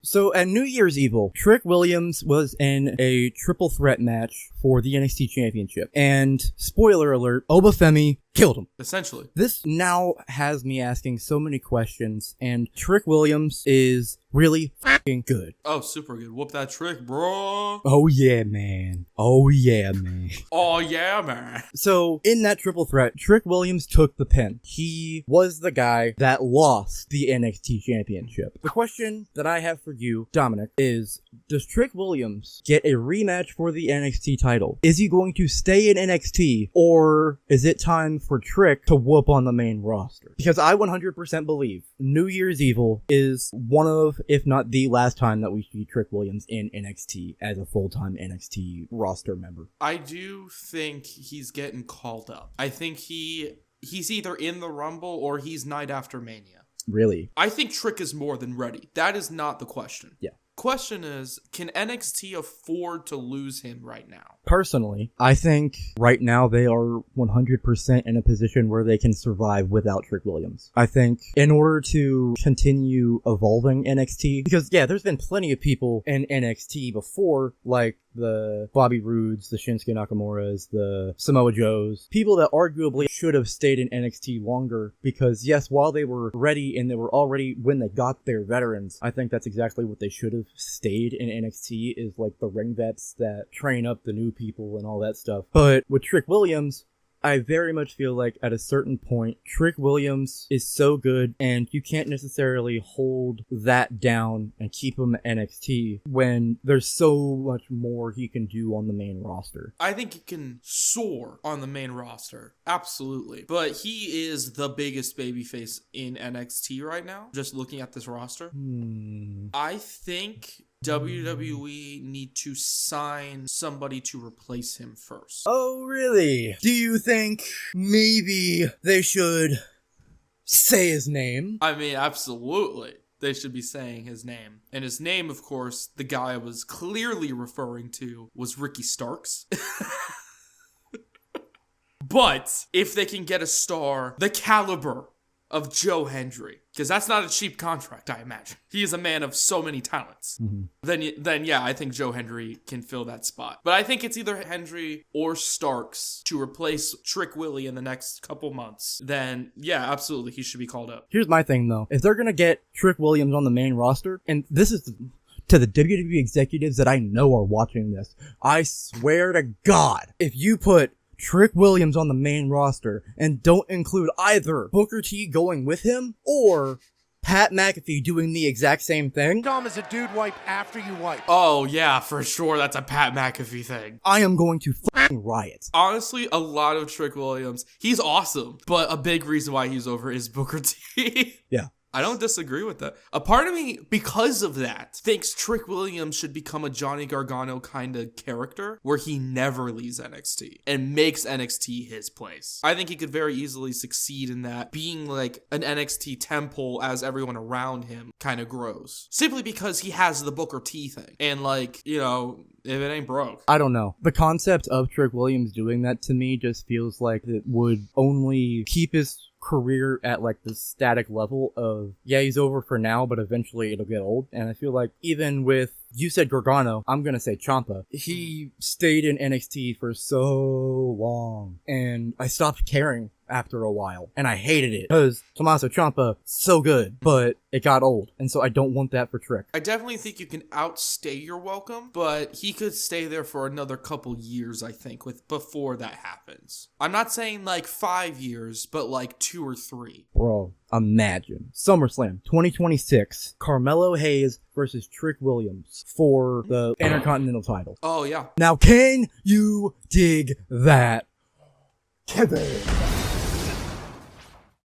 So at New Year's Evil, Trick Williams was in a triple threat match for the NXT Championship. And, spoiler alert, Obafemi killed him. Essentially. This now has me asking so many questions, and Trick Williams is really fucking good. Oh, super good. Whoop that trick, bro. Oh yeah, man. Oh yeah, man. Oh yeah, man. So, in that triple threat, Trick Williams took the pin. He was the guy that lost the NXT Championship. The question that I have for you, Dominic, is, does Trick Williams get a rematch for the NXT title? Is he going to stay in NXT, or is it time for Trick to whoop on the main roster? Because I 100% believe New Year's Evil is one of, if not the last time that we see Trick Williams in NXT as a full-time NXT roster member. I do think he's getting called up. I think he's either in the Rumble or he's Night After Mania. Really? I think Trick is more than ready. That is not the question. Yeah. Question is, can NXT afford to lose him right now? Personally, I think right now they are 100% in a position where they can survive without Trick Williams. I think in order to continue evolving NXT, because yeah, there's been plenty of people in NXT before, like the Bobby Roodes, the Shinsuke Nakamura's, the Samoa Joes, people that arguably should have stayed in NXT longer, because yes, while they were ready and they were already, when they got their veterans, I think that's exactly what they should have stayed in NXT, is like the ring vets that train up the new people and all that stuff. But with Trick Williams, I very much feel like at a certain point, Trick Williams is so good, and you can't necessarily hold that down and keep him at NXT when there's so much more he can do on the main roster. I think he can soar on the main roster. Absolutely. But he is the biggest babyface in NXT right now, just looking at this roster. I think WWE need to sign somebody to replace him first. Oh, really? Do you think maybe they should say his name? I mean, absolutely. They should be saying his name. And his name, of course, the guy I was clearly referring to was Ricky Starks. But if they can get a star the caliber of Joe Hendry, because that's not a cheap contract, I imagine. He is a man of so many talents. Then yeah, I think Joe Hendry can fill that spot. But I think it's either Hendry or Starks to replace Trick Willie in the next couple months. Then yeah, absolutely, he should be called up. Here's my thing though. If they're gonna get Trick Williams on the main roster, and this is to the WWE executives that I know are watching this, I swear to God, if you put Trick Williams on the main roster and don't include either Booker T going with him or Pat McAfee doing the exact same thing, Dom is a dude wipe after you wipe. Oh yeah, for sure, that's a Pat McAfee thing. I am going to fucking riot. Honestly, a lot of Trick Williams, he's awesome, but a big reason why he's over is Booker T. Yeah. I don't disagree with that. A part of me, because of that, thinks Trick Williams should become a Johnny Gargano kind of character where he never leaves NXT and makes NXT his place. I think he could very easily succeed in that, being like an NXT temple as everyone around him kind of grows. Simply because he has the Booker T thing. And like, you know, if it ain't broke. I don't know. The concept of Trick Williams doing that to me just feels like it would only keep his career at like the static level of, yeah, he's over for now, but eventually it'll get old. And I feel like even with, you said Gargano, I'm gonna say Ciampa, he stayed in NXT for so long, and I stopped caring after a while, and I hated it because Tommaso Ciampa, so good, but it got old, and so I don't want that for Trick. I definitely think you can outstay your welcome, but he could stay there for another couple years, I think, before that happens. I'm not saying like 5 years, but like 2 or 3. Bro, imagine SummerSlam 2026, Carmelo Hayes versus Trick Williams for the Intercontinental title. Oh yeah. Now, can you dig that, Kevin?